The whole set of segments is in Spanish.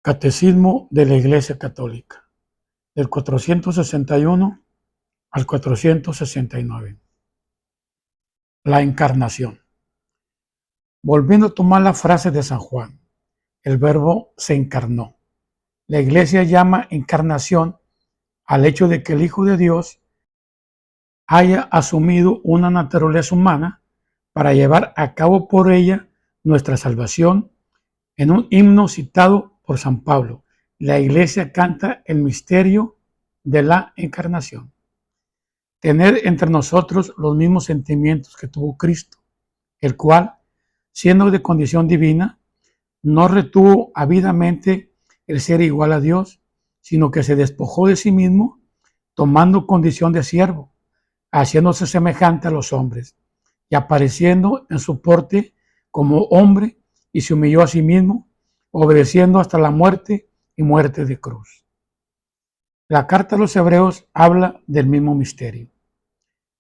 Catecismo de la Iglesia Católica, del 461 al 469. La encarnación. Volviendo a tomar la frase de San Juan, el Verbo se encarnó. La Iglesia llama encarnación al hecho de que el Hijo de Dios haya asumido una naturaleza humana para llevar a cabo por ella nuestra salvación. En un himno citado por San Pablo, la Iglesia canta el misterio de la encarnación. Tener entre nosotros los mismos sentimientos que tuvo Cristo, el cual, siendo de condición divina, no retuvo ávidamente el ser igual a Dios, sino que se despojó de sí mismo, tomando condición de siervo, haciéndose semejante a los hombres, y apareciendo en su porte como hombre, y se humilló a sí mismo, obedeciendo hasta la muerte y muerte de cruz. La carta a los Hebreos habla del mismo misterio.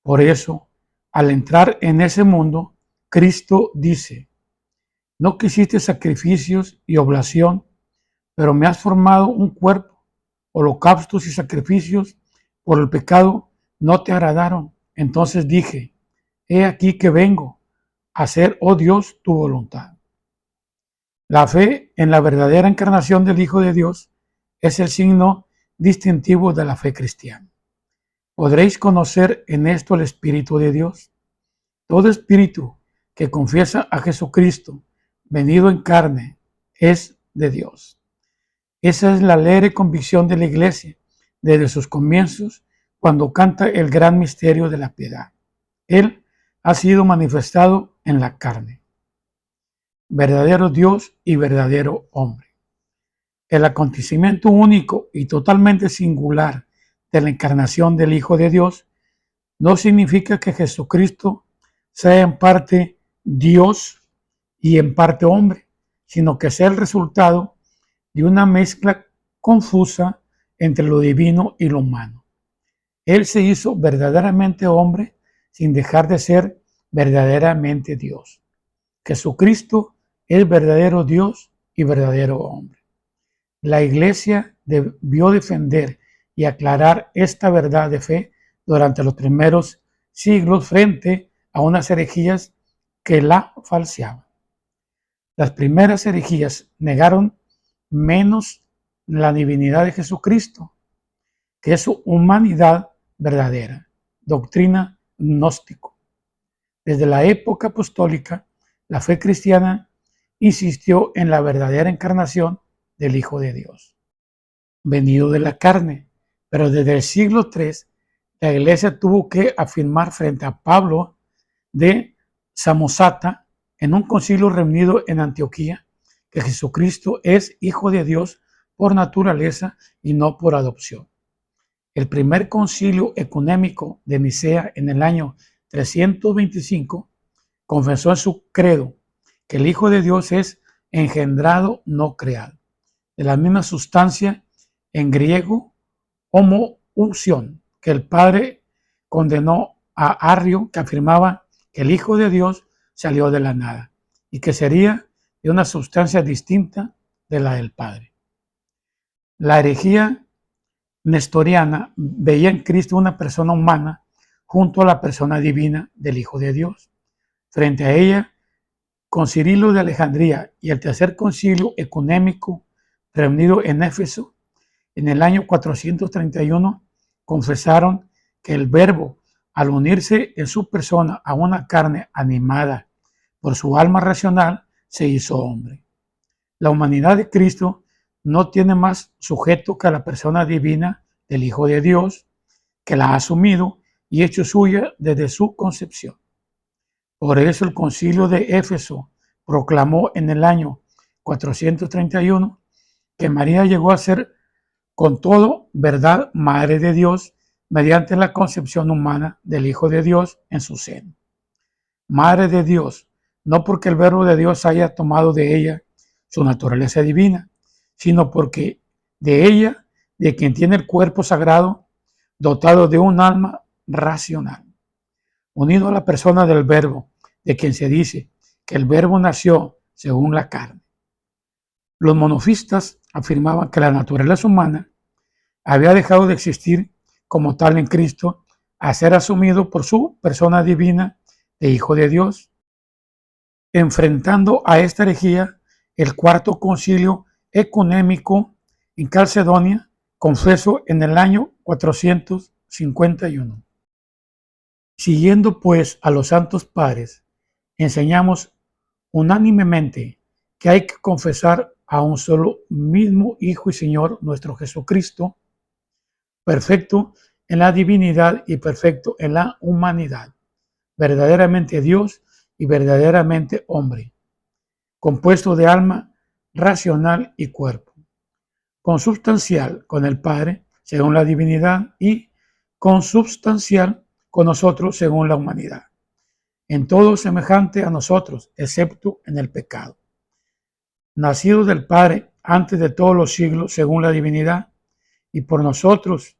Por eso, al entrar en ese mundo, Cristo dice: no quisiste sacrificios y oblación, pero me has formado un cuerpo. Holocaustos y sacrificios por el pecado no te agradaron. Entonces dije: he aquí que vengo a hacer, oh Dios, tu voluntad. La fe en la verdadera encarnación del Hijo de Dios es el signo distintivo de la fe cristiana. Podréis conocer en esto el Espíritu de Dios. Todo espíritu que confiesa a Jesucristo venido en carne es de Dios. Esa es la alegre convicción de la Iglesia desde sus comienzos, cuando canta el gran misterio de la piedad. Él ha sido manifestado en la carne, verdadero Dios y verdadero hombre. El acontecimiento único y totalmente singular de la encarnación del Hijo de Dios no significa que Jesucristo sea en parte Dios y en parte hombre, sino que sea el resultado de una mezcla confusa entre lo divino y lo humano. Él se hizo verdaderamente hombre sin dejar de ser verdaderamente Dios. Jesucristo es verdadero Dios y verdadero hombre. La Iglesia debió defender y aclarar esta verdad de fe durante los primeros siglos frente a unas herejías que la falseaban. Las primeras herejías negaron menos la divinidad de Jesucristo que su humanidad verdadera, doctrina gnóstico. Desde la época apostólica, la fe cristiana insistió en la verdadera encarnación del Hijo de Dios, venido de la carne, pero desde el siglo III, la Iglesia tuvo que afirmar frente a Pablo de Samosata, en un concilio reunido en Antioquía, que Jesucristo es Hijo de Dios por naturaleza y no por adopción. El primer concilio ecuménico de Nicea en el año 325 confesó en su credo que el Hijo de Dios es engendrado, no creado, de la misma sustancia, en griego, homoousion, que el Padre condenó a Arrio, que afirmaba que el Hijo de Dios salió de la nada y que sería de una sustancia distinta de la del Padre. La herejía nestoriana veía en Cristo una persona humana junto a la persona divina del Hijo de Dios. Frente a ella, con Cirilo de Alejandría y el tercer concilio ecuménico reunido en Éfeso en el año 431, confesaron que el Verbo, al unirse en su persona a una carne animada por su alma racional, se hizo hombre. La humanidad de Cristo no tiene más sujeto que a la persona divina del Hijo de Dios, que la ha asumido y hecho suya desde su concepción. Por eso el concilio de Éfeso proclamó en el año 431 que María llegó a ser con todo verdad Madre de Dios mediante la concepción humana del Hijo de Dios en su seno. Madre de Dios, no porque el Verbo de Dios haya tomado de ella su naturaleza divina, sino porque de ella, de quien tiene el cuerpo sagrado, dotado de un alma racional, unido a la persona del Verbo, de quien se dice que el Verbo nació según la carne. Los monofistas afirmaban que la naturaleza humana había dejado de existir como tal en Cristo a ser asumido por su persona divina de Hijo de Dios. Enfrentando a esta herejía, el cuarto concilio ecuménico en Calcedonia confesó en el año 451. Siguiendo pues a los santos padres, enseñamos unánimemente que hay que confesar a un solo mismo Hijo y Señor nuestro Jesucristo, perfecto en la divinidad y perfecto en la humanidad, verdaderamente Dios y verdaderamente hombre, compuesto de alma racional y cuerpo, consubstancial con el Padre según la divinidad y consubstancial con nosotros según la humanidad, en todo semejante a nosotros, excepto en el pecado. Nacido del Padre antes de todos los siglos según la divinidad, y por nosotros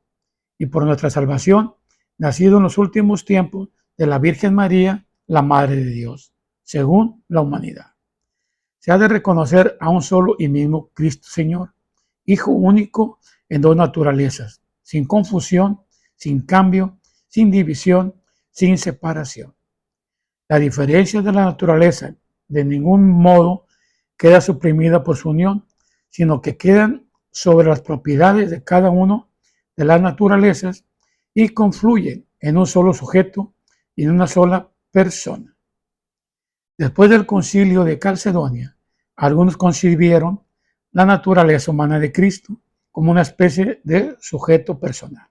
y por nuestra salvación, nacido en los últimos tiempos de la Virgen María, la Madre de Dios, según la humanidad. Se ha de reconocer a un solo y mismo Cristo Señor, Hijo único en dos naturalezas, sin confusión, sin cambio, sin división, sin separación. La diferencia de la naturaleza de ningún modo queda suprimida por su unión, sino que quedan sobre las propiedades de cada uno de las naturalezas y confluyen en un solo sujeto y en una sola persona. Después del concilio de Calcedonia, algunos concibieron la naturaleza humana de Cristo como una especie de sujeto personal.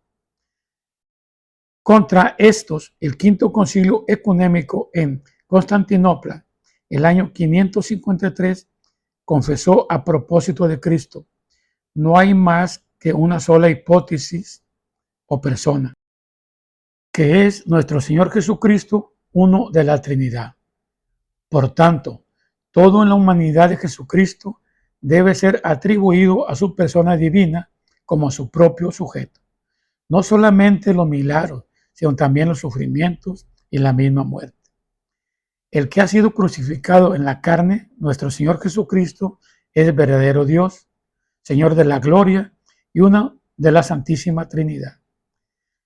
Contra estos, el quinto concilio ecuménico en Constantinopla, el año 553, confesó a propósito de Cristo: no hay más que una sola hipótesis o persona, que es nuestro Señor Jesucristo, uno de la Trinidad. Por tanto, todo en la humanidad de Jesucristo debe ser atribuido a su persona divina como a su propio sujeto. No solamente los milagros, sino también los sufrimientos y la misma muerte. El que ha sido crucificado en la carne, nuestro Señor Jesucristo, es verdadero Dios, Señor de la gloria y uno de la Santísima Trinidad.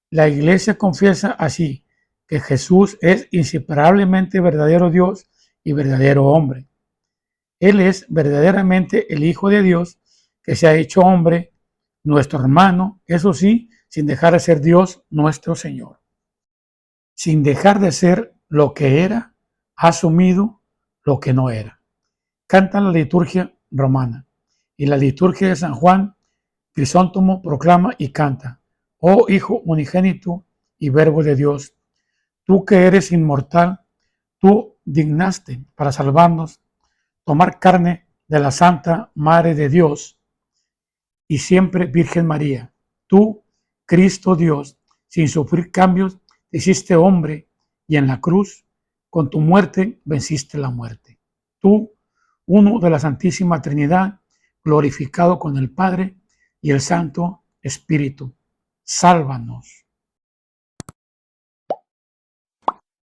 La Iglesia confiesa así que Jesús es inseparablemente verdadero Dios y verdadero hombre. Él es verdaderamente el Hijo de Dios que se ha hecho hombre, nuestro hermano, eso sí, sin dejar de ser Dios nuestro Señor. Sin dejar de ser lo que era, ha asumido lo que no era. Canta la liturgia romana y la liturgia de San Juan Crisóstomo proclama y canta: oh Hijo unigénito y Verbo de Dios, tú que eres inmortal, tú dignaste para salvarnos tomar carne de la Santa Madre de Dios y siempre Virgen María. Tú, Cristo Dios, sin sufrir cambios, te hiciste hombre y en la cruz, con tu muerte, venciste la muerte. Tú, uno de la Santísima Trinidad, glorificado con el Padre y el Santo Espíritu, sálvanos.